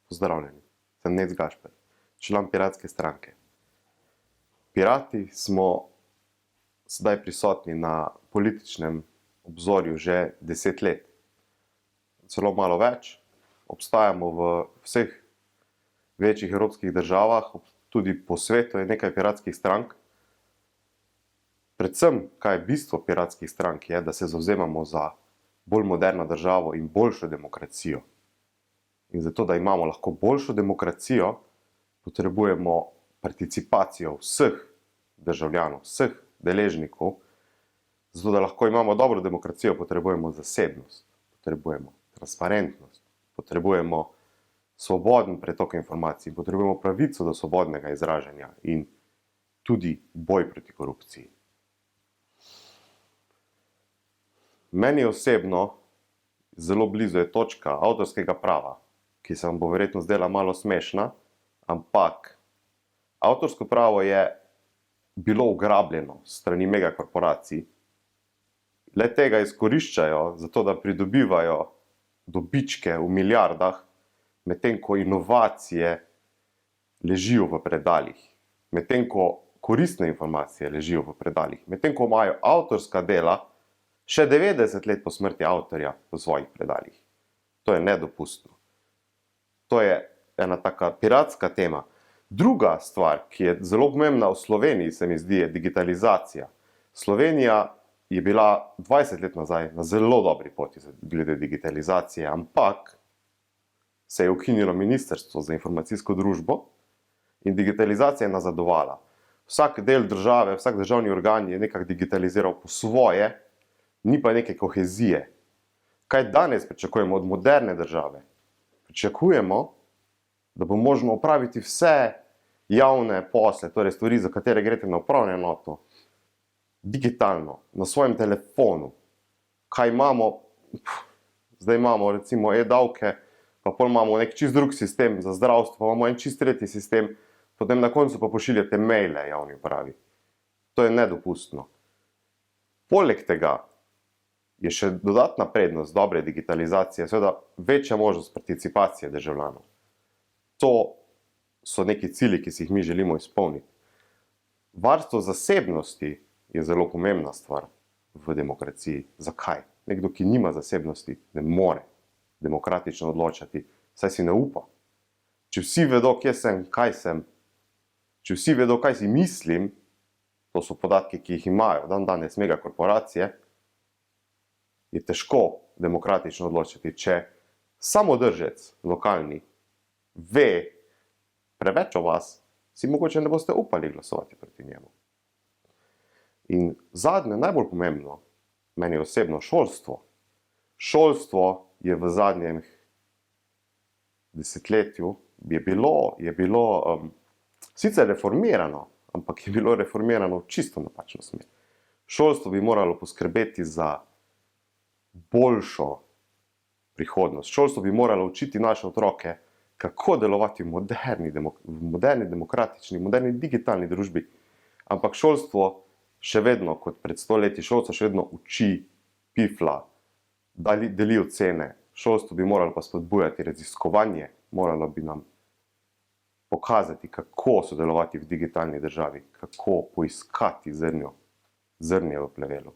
Pozdravljeni, sem Nec Gašper, član Piratske stranke. Pirati smo sedaj prisotni na političnem obzorju že 10 let. Celo malo več. Obstajamo v vseh večjih evropskih državah, tudi po svetu je nekaj piratskih strank. Predvsem, kaj je bistvo piratskih strank, je, da se zavzemamo za bolj moderno državo in boljšo demokracijo. In zato, da imamo lahko boljšo demokracijo, potrebujemo participacijo vseh državljanov, vseh deležnikov. Zato, da lahko imamo dobro demokracijo, potrebujemo zasebnost, potrebujemo transparentnost, potrebujemo svoboden pretok informacij, potrebujemo pravico do svobodnega izražanja in tudi boj proti korupciji. Meni osebno zelo blizu je točka avtorskega prava, ki se vam bo verjetno zdela malo smešna, ampak avtorsko pravo je bilo ugrabljeno s strani megakorporacij. Le tega izkoriščajo zato, da pridobivajo dobičke v milijardah, medtem ko inovacije ležijo v predalih, medtem ko koristne informacije ležijo v predalih, medtem ko imajo avtorska dela še 90 let po smrti avtorja v svojih predalih. To je nedopustno. To je ena taka piratska tema. Druga stvar, ki je zelo pomembna v Sloveniji, se mi zdi, je digitalizacija. Slovenija je bila 20 let nazaj na zelo dobri poti glede digitalizacije, ampak se je ukinilo Ministrstvo za informacijsko družbo in digitalizacija je nazadovala. Vsak del države, vsak državni organ je nekako digitaliziral po svoje, ni pa neke kohezije. Kaj danes pričakujemo od moderne države? Pričakujemo, da bo možno opraviti vse javne posle, torej stvari, za katere greste na upravno enoto, digitalno, na svojem telefonu. Kaj imamo? Zdaj imamo recimo e-davke, pa potem imamo nek čist drug sistem za zdravstvo, imamo en čist tretji sistem, potem na koncu pa pošiljate maile javni upravi. To je nedopustno. Poleg tega je še dodatna prednost dobre digitalizacije, seveda večja možnost participacije državljanov. To so neki cilji, ki si jih mi želimo izpolniti. Varstvo zasebnosti je zelo pomembna stvar v demokraciji. Zakaj? Nekdo, ki nima zasebnosti, ne more demokratično odločati, saj si ne upa. Če vsi vedo, kje sem, kaj sem, če vsi vedo, kaj si mislim, to so podatki, ki jih imajo danes megakorporacije, je težko demokratično odločiti, če samodržec lokalni ve preveč o vas, si mogoče ne boste upali glasovati proti njemu. In zadnje, najbolj pomembno, meni osebno, šolstvo. Šolstvo je v zadnjem desetletju je bilo sicer reformirano, ampak je bilo reformirano v čisto napačno smer. Šolstvo bi moralo poskrbeti za boljšo prihodnost. Šolstvo bi moralo učiti naše otroke, kako delovati v moderni demokratični, moderni digitalni družbi. Ampak šolstvo še vedno, kot pred 100 leti, šolstvo še vedno uči, pifla, deli ocene. Šolstvo bi moralo pa spodbujati raziskovanje, moralo bi nam pokazati, kako sodelovati v digitalni državi, kako poiskati zrnje v plevelu.